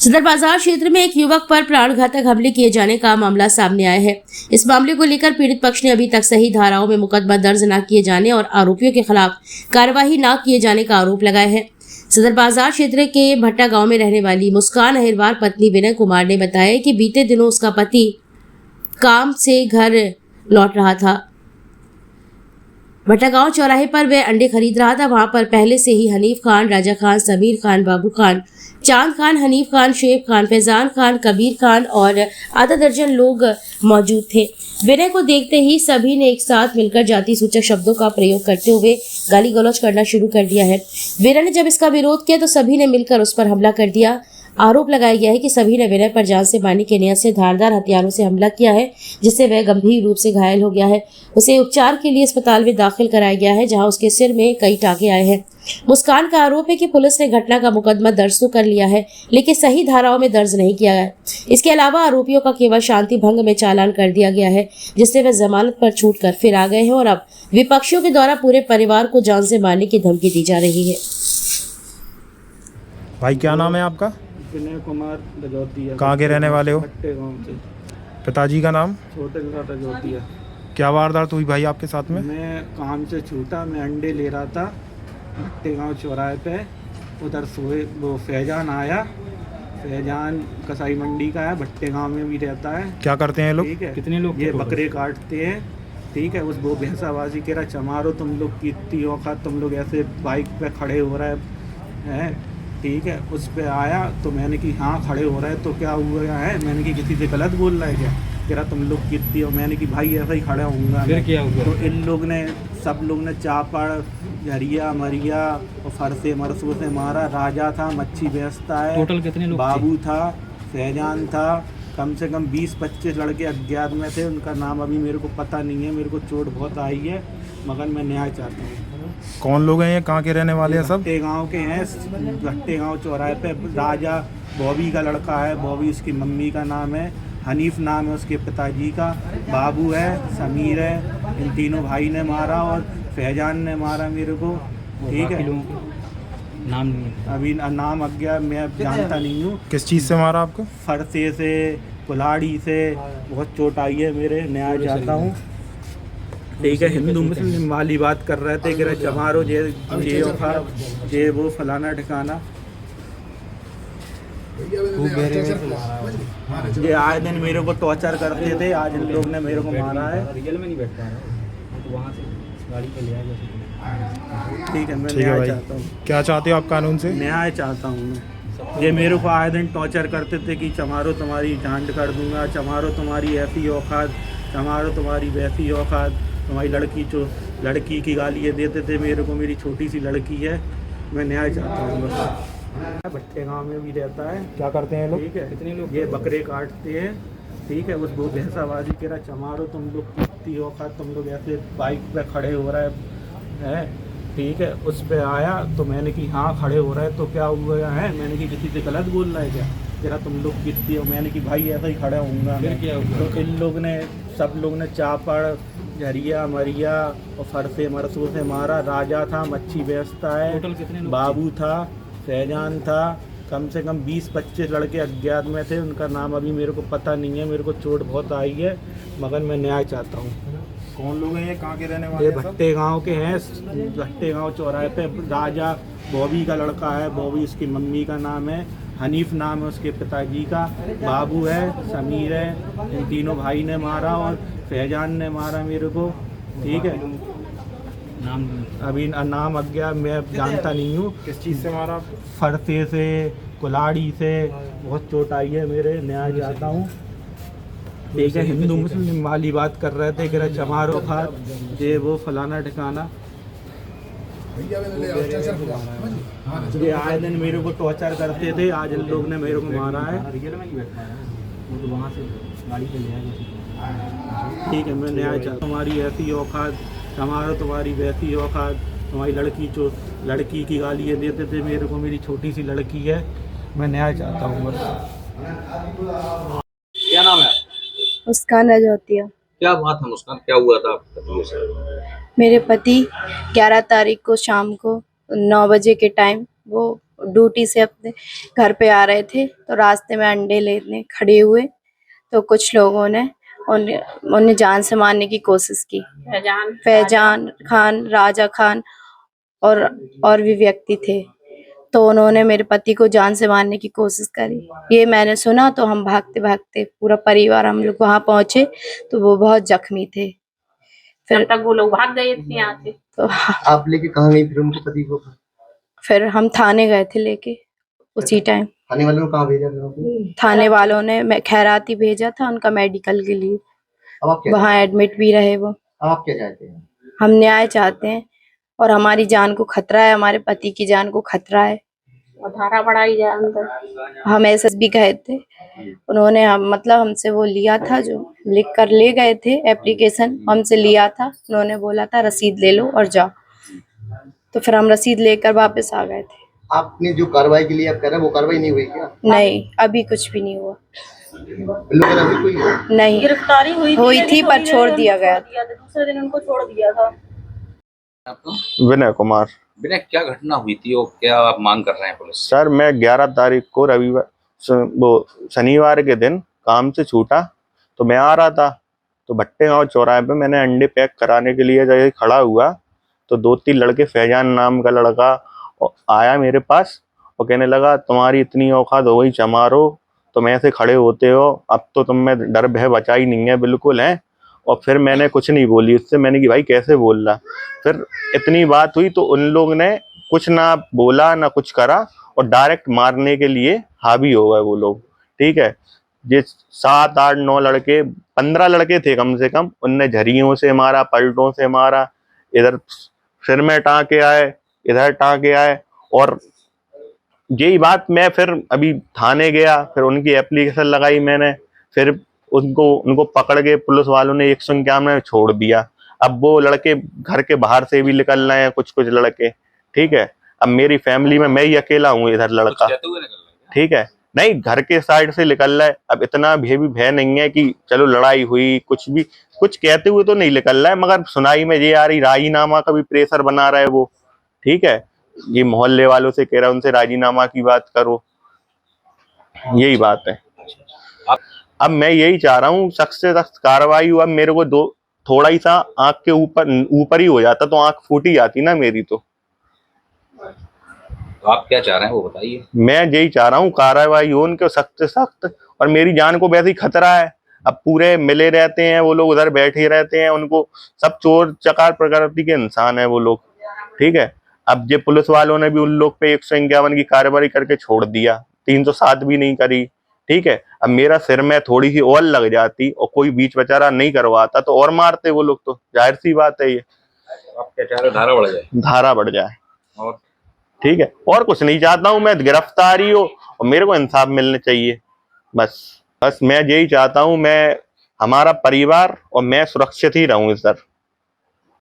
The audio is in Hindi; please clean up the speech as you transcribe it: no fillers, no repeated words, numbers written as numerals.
सदर बाजार क्षेत्र में एक युवक पर प्राणघातक हमले किए जाने का मामला सामने आया है। इस मामले को लेकर पीड़ित पक्ष ने अभी तक सही धाराओं में मुकदमा दर्ज न किए जाने और आरोपियों के खिलाफ कार्रवाई न किए जाने का आरोप लगाया है। सदर बाजार क्षेत्र के भट्टा गांव में रहने वाली मुस्कान अहिरवार पत्नी विनय कुमार ने बताया कि बीते दिनों उसका पति काम से घर लौट रहा था। भट्टा गांव चौराहे पर वह अंडे खरीद रहा था। वहां पर पहले से ही हनीफ खान, राजा खान, समीर खान, बाबू खान, चांद खान, हनीफ खान, शेख खान, फैजान खान, कबीर खान और आधा दर्जन लोग मौजूद थे। विनय को देखते ही सभी ने एक साथ मिलकर जाति सूचक शब्दों का प्रयोग करते हुए गाली गलौज करना शुरू कर दिया है। विनय ने जब इसका विरोध किया तो सभी ने मिलकर उस पर हमला कर दिया। आरोप लगाया गया है कि सभी ने विनय पर जान से मारने के नियत से धारदार हथियारों से हमला किया है, जिससे वह गंभीर रूप से घायल हो गया है। उसे उपचार के लिए अस्पताल में दाखिल कराया गया है, जहां उसके सिर में कई टाँके आए हैं। मुस्कान का आरोप है कि पुलिस ने घटना का मुकदमा दर्ज तो कर लिया है, लेकिन सही धाराओं में दर्ज नहीं किया है। इसके अलावा आरोपियों का केवल शांति भंग में चालान कर दिया गया है, जिससे वह जमानत पर छूटकर फिर आ गए हैं और अब विपक्षियों के द्वारा पूरे परिवार को जान से मारने की धमकी दी जा रही है। भाई क्या नाम है आपका? विनय कुमार दजौतिया। कहाँ के रहने वाले हो? भट्टे गाँव से। पिताजी का नाम? छोटे दजौतिया। क्या वारदात हुई भाई आपके साथ में? मैं काम से छूटा, मैं अंडे ले रहा था भट्टे गाँव चौराहे पे। उधर सोए वो फैजान आया। फैजान कसाई मंडी का है, भट्टे गाँव में भी रहता है। क्या करते हैं लोग? ठीक है, कितने लोग? ये बकरे काटते हैं। ठीक है, उस वो भैंसाबाजी कह रहा, चमारो तुम लोग की इतनी औकात, तुम लोग ऐसे बाइक पे खड़े हो रहे हैं। ठीक है, उस पे आया तो मैंने कि हाँ खड़े हो रहे हैं तो क्या हुआ है, मैंने कि किसी से गलत बोल रहा है क्या? कह रहा तुम लोग कितनी हो, मैंने कि भाई ऐसा ही खड़ा होऊंगा। फिर क्या हुआ? तो इन लोग ने सब लोग ने चापड़, झरिया, मरिया और फरसे मरसों से मारा। राजा था, मच्छी बेचता है। टोटल कितने लोग? बाबू था, फैजान था, कम से कम 20-25 लड़के अज्ञात में थे। उनका नाम अभी मेरे को पता नहीं है। मेरे को चोट बहुत आई है, मगर मैं न्याय चाहता हूँ। कौन लोग हैं ये? कहाँ के रहने वाले हैं सब? भट्टे गाँव के हैं। भट्टे गाँव चौराहे पे राजा बॉबी का लड़का है, बॉबी उसकी मम्मी का नाम है। हनीफ नाम है उसके पिताजी का। बाबू है, समीर है। इन तीनों भाई ने मारा और फैजान ने मारा मेरे को। ठीक है, नाम नहीं? अभी नाम अज्ञात, मैं जानता नहीं हूँ। किस चीज़ से मारा आपको? फरसे से, कुल्हाड़ी से बहुत चोट आई है। मेरे न्याय चाहता हूँ। ठीक है, हिंदू मुस्लिम वाली बात कर रहे थे कि चमारो जे वो फलाना ठिकाना। ये आए दिन मेरे को टॉर्चर करते थे, आज इन लोग ने मेरे को मारा है। रियल में नहीं बैठ पा रहा तो वहाँ से गाड़ी पे ले आया। ठीक है, मैं ठीक है न्याय भाई, चाहता हूँ। क्या चाहते हो आप कानून से? न्याय चाहता हूँ मैं। ये मेरे को आए दिन टॉर्चर करते थे कि चमारो तुम्हारी जान कर दूंगा, चमारो तुम्हारी ऐसी औकात, चमारो तुम्हारी वैसी औकात, तुम्हारी लड़की की गालियाँ देते थे मेरे को। मेरी छोटी सी लड़की है, मैं न्याय चाहता हूँ बस। भट्टे गाँव में भी रहता है। क्या करते हैं लोग? ठीक है, कितने लोग? ये बकरे काटते हैं। ठीक है, उस वो भैंसाबाजी कह रहा, चमारो तुम लोग कितनी औकात, तुम लोग ऐसे बाइक पे खड़े हो रहे हैं। ठीक है, उस पे आया तो मैंने कि हाँ खड़े हो रहे हैं तो क्या हुआ है, मैंने कि किसी से गलत बोल रहा है क्या? कह रहा तुम लोग कितनी हो, मैंने कि भाई ऐसा ही खड़ा होऊंगा। फिर क्या हुआ? तो इन लोग ने सब लोग ने चापड़, झरिया, मरिया और फरसे मरसों से मारा। राजा था, मच्छी बेचता है। टोटल कितने लोग? बाबू था, फैजान था, कम से कम 20-25 लड़के अज्ञात में थे। उनका नाम अभी मेरे को पता नहीं है। मेरे को चोट बहुत आई है, मगर मैं न्याय चाहता हूँ। कौन लोग हैं ये? कहाँ के रहने वाले ये हैं सब? भट्टे गाँव के हैं। भट्टे गाँव चौराहे पे राजा बॉबी का लड़का है, बॉबी उसकी मम्मी का नाम है। हनीफ नाम है उसके पिताजी का। बाबू है, समीर है। इन तीनों भाई ने मारा और फैजान ने मारा मेरे को। ठीक है, नाम नहीं? अभी नाम अज्ञात, मैं जानता नहीं हूँ। किस चीज़ से मारा आपको? फरसे से, कुल्हाड़ी से बहुत चोट आई है। मेरे न्याय चाहता हूँ। ठीक है, हिंदू मुस्लिम वाली बात कर रहे थे कि चमारो खात, ये वो फलाना ठिकाना। ये आए दिन मेरे को टॉर्चर करते थे, आज इन लोग ने मेरे को मारा है। रियल में नहीं बैठ पा रहा तो वहाँ से गाड़ी पे ले आया। ठीक है, मैं न्याय चाहता हूँ। तुम्हारी ऐसी औकात, चमारो तुम्हारी वैसी औकात, तुम्हारी लड़की की गालियाँ देते थे मेरे को। मेरी छोटी सी लड़की है, मैं न्याय चाहता हूँ बस। क्या नाम है? मुस्कान दजौतिया। क्या बात है मुस्कान, क्या हुआ था आपके पति से? मेरे पति 11 तारीख को शाम को 9 बजे के टाइम वो ड्यूटी से अपने घर पे आ रहे थे, तो रास्ते में अंडे लेने खड़े हुए तो कुछ लोगों ने उन्हें जान से मारने की कोशिश की। फैजान खान, राजा खान और भी व्यक्ति थे, तो उन्होंने मेरे पति को जान से मारने की कोशिश करी। ये मैंने सुना तो हम भागते भागते पूरा परिवार हम लोग वहां पहुंचे तो वो बहुत जख्मी थे। फिर तब तक वो लोग भाग गए थे यहाँ से। तो आप लेके कहाँ गई फिर उनके पति को? फिर हम थाने गए थे लेके उसी टाइम। थाने वालों ने कहाँ भेजा फिर आपको? थाने वालों ने खैराती भेजा था उनका मेडिकल के लिए, अब आप क्या वहां एडमिट भी रहे वो। अब आप क्या चाहते हैं? हम न्याय चाहते हैं और हमारी जान को खतरा है, हमारे पति की जान को खतरा है। और धारा बढ़ाई जाए अंदर। हम एसएसबी गए थे, उन्होंने मतलब हमसे वो लिया था, जो लिख कर ले गए थे एप्लीकेशन, हमसे लिया था। उन्होंने बोला था रसीद ले लो और जाओ, तो फिर हम रसीद लेकर वापस आ गए थे। आपने जो कार्रवाई के लिए आप कह रहे हैं वो कार्रवाई नहीं हुई क्या? नहीं, अभी कुछ भी नहीं हुआ। बिल वगैरह भी कोई है? नहीं, गिरफ्तारी हुई थी पर छोड़ दिया गया। दूसरे दिन उनको छोड़ दिया था। आपको विनय कुमार। विनय, क्या घटना हुई थी और क्या आप मांग कर रहे हैं पुलिस से? सर, मैं 11 तारीख को वो शनिवार के दिन काम से छूटा तो मैं आ रहा था, तो भट्टे गांव चौराहे पे मैंने अंडे पैक कराने के लिए जगह खड़ा हुआ तो 2-3 लड़के, फैजान नाम का लड़का आया मेरे पास और कहने लगा तुम्हारी इतनी औकात हो गई चमारो, तुम ऐसे खड़े होते हो, अब तो तुम में डर भय बचा ही नहीं है बिल्कुल है। और फिर मैंने कुछ नहीं बोली उससे, मैंने कि भाई कैसे बोल रहा। फिर इतनी बात हुई तो उन लोग ने कुछ ना बोला ना कुछ करा और डायरेक्ट मारने के लिए हावी हो गए वो लोग। ठीक है, ये 7, 8, 9 लड़के, 15 लड़के थे कम से कम, उनने झरियों से मारा, पलटों से मारा, इधर सिर में टाँके आए, इधर टाँके आए। और यही बात मैं फिर अभी थाने गया, फिर उनकी एप्लीकेशन लगाई मैंने, फिर उनको पकड़ के पुलिस वालों ने 151 में छोड़ दिया। अब वो लड़के घर के बाहर से भी निकल रहे हैं, कुछ लड़के। ठीक है, अब मेरी फैमिली में मैं ही अकेला हूँ इधर लड़का। ठीक है, नहीं, घर के साइड से निकल रहा है। अब इतना भी भय नहीं है कि चलो लड़ाई हुई, कुछ कहते हुए तो नहीं निकल रहा है, मगर सुनाई में ये आ रही राजीनामा का भी प्रेशर बना रहा है वो। ठीक है, ये मोहल्ले वालों से कह रहा है उनसे राजीनामा की बात करो, यही बात है। अब मैं यही चाह रहा हूँ सख्त से सख्त कार्रवाई हो। अब मेरे को थोड़ा ही सा आंख के ऊपर ही हो जाता तो आंख फूट ही जाती ना मेरी। तो आप क्या चाह रहे हैं वो बताइए। मैं यही चाह रहा हूँ कार्रवाई हो उनके सख्त से सख्त, और मेरी जान को वैसे ही खतरा है। अब पूरे मिले रहते हैं वो लोग, उधर बैठे रहते हैं, उनको सब चोर चकार प्रकृति के इंसान है वो लोग। ठीक है, अब ये पुलिस वालों ने भी उन लोग पे 151 की कार्रवाई करके छोड़ दिया, 307 भी नहीं करी। ठीक है, अब मेरा सिर में थोड़ी सी और लग जाती और कोई बीच बेचारा नहीं करवाता तो और मारते वो लोग, तो जाहिर सी बात है ये। आप क्या चाह रहे हैं? धारा बढ़ जाए? धारा बढ़ जाए। और ठीक है, और कुछ नहीं चाहता हूँ मैं, गिरफ्तारी हो और मेरे को इंसाफ मिलने चाहिए, बस मैं यही चाहता हूँ। मैं, हमारा परिवार और मैं सुरक्षित ही रहूँ सर।